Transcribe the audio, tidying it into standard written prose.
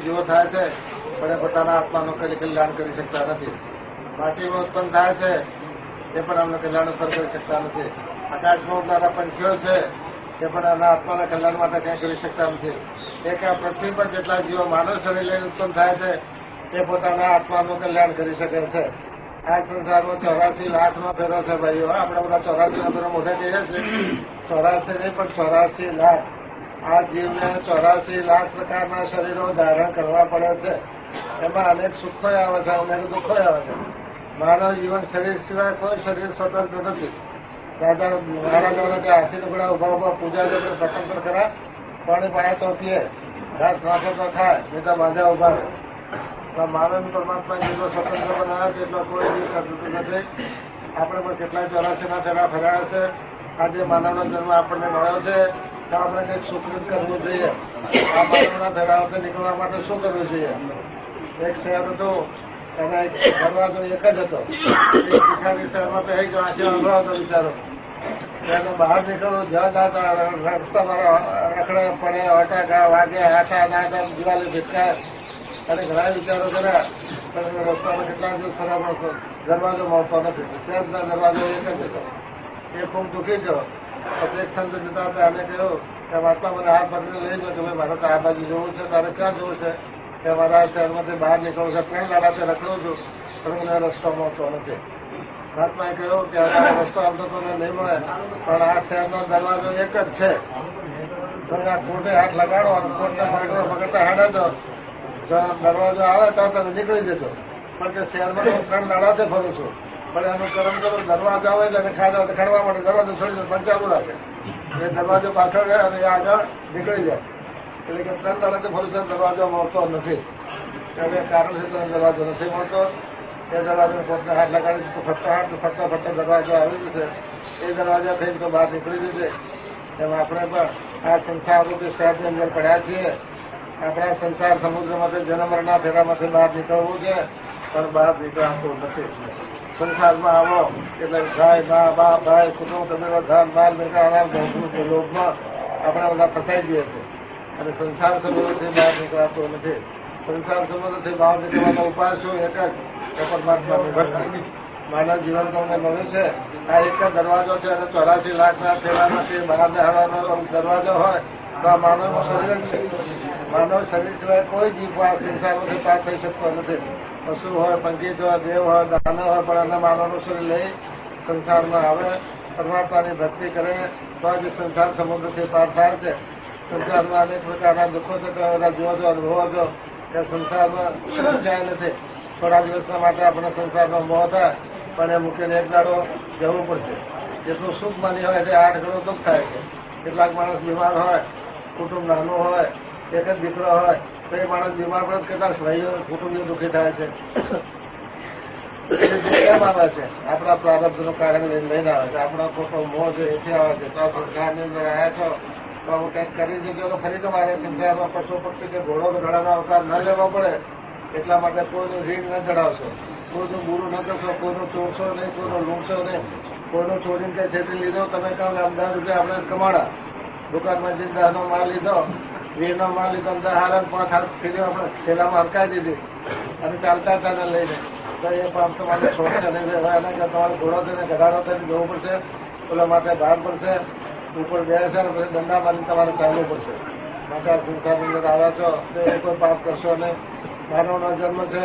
જીવો થાય છે પણ એ પોતાના આત્માનું કલ્યાણ કરી શકતા નથી. માટીમાં ઉત્પન્ન થાય છે એ પણ આમનું કલ્યાણ ઉપર કરી શકતા નથી. આકાશમાં ઉડનારા પંખીઓ છે એ પણ આના આત્માના કલ્યાણ માટે કંઈ કરી શકતા નથી. એક આ પૃથ્વી પર જેટલા જીવો માનવ શરીર લઈને ઉત્પન્ન થાય છે એ પોતાના આત્માનું કલ્યાણ કરી શકે છે. આ સંસારમાં 84 લાખનો ફેરો છે ભાઈઓ. આપણે બધા 84 ફેરો મોઢે કહીએ છીએ, 84 નહીં પણ 84 લાખ. આ જીવને 84 લાખ પ્રકારના શરીરો ધારણ કરવા પડે છે. એમાં અનેક સુખો આવે છે, અનેક દુઃખો આવે છે. માનવ જીવન શરીર સિવાય કોઈ શરીર સ્વતંત્ર નથી. દાદા મહારાજાઓને કે હાથી ટુકડા ઉભા ઉભા પૂજા છે તો સ્વતંત્ર ખરા, પાણી પાયા તો પીએ, ઘાસ નાખો તો ખાય, નહીં તો બાંધ્યા ઉભા રહે. માનવ પરમાત્મા જેટલો સ્વતંત્ર બનાવ્યો છે એટલો કોઈ જીવ સ્વતંત્ર નથી. આપણે પણ કેટલાય 84ના ફેરા ફર્યા છે. આજે માનવનો જન્મ આપણને મળ્યો છે તો આપણે કંઈક સુકૃત કરવું જોઈએ. આ માનવના ફેરાઓથી નીકળવા માટે શું કરવું જોઈએ? એક શહેર હતું, એને દરવાજો એક જ હતો. એક ભિખારી શહેરમાં તો એક આંખે અનુભવ હતો બિચારો. એને બહાર નીકળવું જ્યાં ના રસ્તામાં રખડે પડે, અટાકા વાગે, આખા નાખા દિવાળી ભીટકાય અને ઘણા વિચારો કર્યા. પણ રસ્તામાં કેટલા દિવસ ખરાબ હતો, દરવાજો મળતો નથી. શહેરના દરવાજો એક જ હતો. એ ખૂબ દુઃખી થયો. પછી એક સંત જતા હતા, એને કહ્યું કે મહાત્મા મને હાથ પકડીને લઈ જાઓ, તમે મારે તો આ બાજુ જવું છે, તારે ક્યાં જવું છે? કે મારા શહેરમાંથી બહાર નીકળવું છે, 3 દાડાથી રખડું છું પણ મને રસ્તો મળતો નથી. મહાત્માએ કહ્યું કે આ રસ્તો આમ તો તમને નહીં મળે, પણ આ શહેરનો દરવાજો એક જ છે. તમે આ કોર્ટે હાથ લગાડો અને કોર્ટના પકડતા હાડે તો દરવાજો આવે તો તમે નીકળી જશો. પણ કે શહેરમાં હું 3 દાડાથી ફરું છું, પણ એનું કરમ કરો દરવાજો આવે એટલે ખાધા ખડવા માટે દરવાજો છોડી પંચાબુ રાખે, એ દરવાજો પાછળ જાય અને એ આગળ નીકળી જાય. એટલે કે 3 દાડાથી ફરું છું, દરવાજો મળતો નથી. એટલે કારણ છે તમે દરવાજો નથી મળતો. એ દરવાજો કોર્ટને હાથ લગાડી ફરતા દરવાજો આવી જશે. એ દરવાજા થઈને તો બહાર નીકળી જશે. એમ આપણે પણ આ સંસાર રૂપી શહેરની અંદર પડ્યા છીએ. આપણા સંસાર સમુદ્રમાંથી જન્મરના ફેરામાંથી બહાર નીકળવું છે, પણ બહાર નીકળાતું નથી. સંસારમાં આવો એટલે ભાઈ મા બાપ ભાઈ કુટુંબ તમેલો ધન માલ નીકળવાના લોભમાં આપણે બધા ફસાઈ જઈએ છીએ. અને સંસાર સમુદ્રથી બહાર નીકળાતો નથી. સંસાર સમુદ્રથી બહાર નીકળવાનો ઉપાય શું? એક જ પરમાત્માની ભક્તિ. માનવ જીવન તમને મળ્યું છે. આ એક જ દરવાજો છે અને 84 લાખના ફેરામાંથી બહારને હરવાનો દરવાજો હોય તો આ માનવનું શરીર છે. માનવ શરીર સિવાય કોઈ જીવ આ સંસારમાંથી પાર થઈ શકતો નથી. પશુ હોય, પંખી હોય, દેવ હોય, દાનવ હોય, પણ એના માનવનું શરીર લઈ સંસારમાં આવે, પરમાત્માની ભક્તિ કરે તો જ સંસાર સમુદ્રથી પાર થાય છે. સંસારમાં અનેક પ્રકારના દુઃખો થતા બધા જોજો અનુભવો છો કે સંસારમાં સમજાય નથી. થોડા દિવસના માટે આપણે સંસારનો મોહ થાય, પણ એ મૂકીને એક દાડો જવું પડશે. જેટલું સુખ માની હોય તે 8 ગણું દુઃખ થાય છે. કેટલાક માણસ બીમાર હોય, કુટુંબ નાનું હોય, એક જ દીકરો હોય, તો એ માણસ બીમાર પડે કેટલાક ભાઈઓ કુટુંબી દુઃખી થાય છે. કેમ આવે છે? આપણા પ્રારબ્ધનું કારણ લઈને આવે છે. આપણા ખોટો મોહ છે એથી આવે છે. તો સરકારની અંદર આવ્યા છો તો હું કંઈક કરી દેજો તો ફરી તમારે સંસારમાં પશુ પક્ષી કે ઘોડો કે ઘોડાનો અવતાર ન લેવો પડે. એટલા માટે કોઈનું ઋણ ન ચડાવશો, કોઈનું બુરું ન કરશો, કોઈનું ચોરશો નહીં, કોઈનું લૂંટશો નહીં, કોઈનું ચોરીને કંઈ છેતરી લીધો. તમે કહો કે 10 રૂપિયા આપણે કમાડા, દુકાનમાં જઈને 10નો માલ લીધો, 20નો માલ લીધો, 10 હાલ 5 હાલ ફીરીઓ આપણે થેલામાં હરકાઈ દીધી અને ચાલતા ચાલે લઈને, તો એ પાપ તમારે છોડશે નહીં. એના કે તમારે ઘોડો થઈને ગધાડો થઈને જવું પડશે, ઓલા માટે ભાર પડશે, ઉપર બેસે ને પછી દંડા મારી તમારે ચાલવું પડશે. માટે સંસારની અંદર આવ્યા છો તો એ કોઈ પાપ કરશો નહીં. માનવનો જન્મ છે